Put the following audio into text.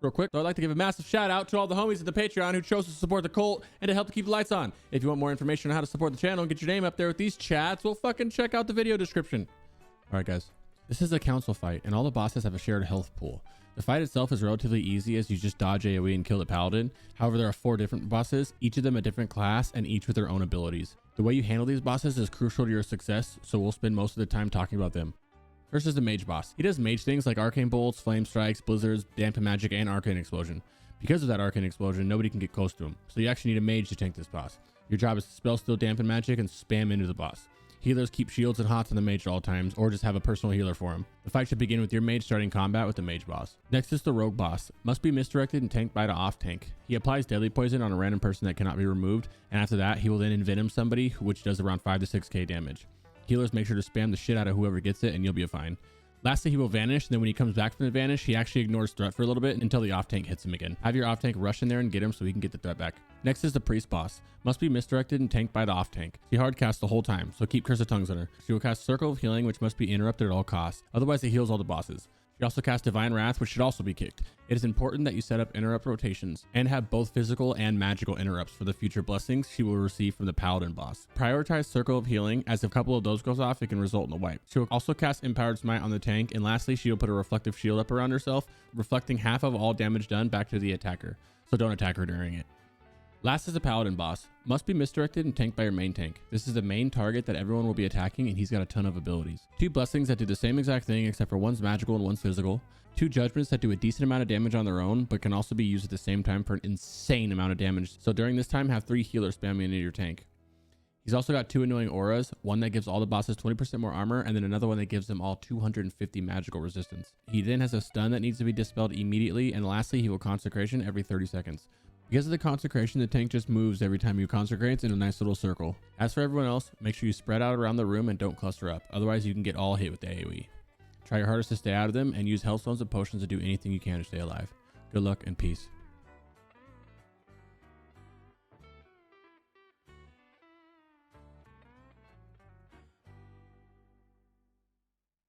Real quick, I'd like to give a massive shout out to all the homies at the Patreon who chose to support the cult and to help to keep the lights on. If you want more information on how to support the channel and get your name up there with these chats, well, fucking check out the video description. All right, guys. This is a council fight, and all the bosses have a shared health pool. The fight itself is relatively easy as you just dodge AoE and kill the Paladin. However, there are 4 different bosses, each of them a different class and each with their own abilities. The way you handle these bosses is crucial to your success, so we'll spend most of the time talking about them. First is the mage boss. He does mage things like arcane bolts, flame strikes, blizzards, dampen magic, and arcane explosion. Because of that arcane explosion, nobody can get close to him, so you actually need a mage to tank this boss. Your job is to spell steal dampen magic and spam into the boss. Healers keep shields and hots on the mage at all times, or just have a personal healer for him. The fight should begin with your mage starting combat with the mage boss. Next is the rogue boss. Must be misdirected and tanked by the off tank. He applies deadly poison on a random person that cannot be removed, and after that, he will then envenom somebody, which does around 5 to 6k damage. Healers make sure to spam the shit out of whoever gets it, and you'll be fine. Lastly, he will vanish, and then when he comes back from the vanish, he actually ignores threat for a little bit until the off-tank hits him again. Have your off-tank rush in there and get him so he can get the threat back. Next is the priest boss. Must be misdirected and tanked by the off-tank. She hard casts the whole time, so keep Curse of Tongues on her. She will cast Circle of Healing, which must be interrupted at all costs. Otherwise, it heals all the bosses. She also casts Divine Wrath, which should also be kicked. It is important that you set up interrupt rotations and have both physical and magical interrupts for the future blessings she will receive from the Paladin boss. Prioritize Circle of Healing, as if a couple of those goes off, it can result in a wipe. She will also cast Empowered Smite on the tank, and lastly, she will put a reflective shield up around herself, reflecting half of all damage done back to the attacker, so don't attack her during it. Last is the Paladin boss. Must be misdirected and tanked by your main tank. This is the main target that everyone will be attacking, and he's got a ton of abilities. 2 blessings that do the same exact thing except for one's magical and one's physical. 2 judgments that do a decent amount of damage on their own, but can also be used at the same time for an insane amount of damage. So during this time, have 3 healers spamming into your tank. He's also got 2 annoying auras, one that gives all the bosses 20% more armor, and then another one that gives them all 250 magical resistance. He then has a stun that needs to be dispelled immediately, and lastly, he will consecration every 30 seconds. Because of the consecration, the tank just moves every time you consecrate in a nice little circle. As for everyone else, make sure you spread out around the room and don't cluster up, otherwise you can get all hit with the AoE. Try your hardest to stay out of them and use health stones and potions to do anything you can to stay alive. Good luck and peace.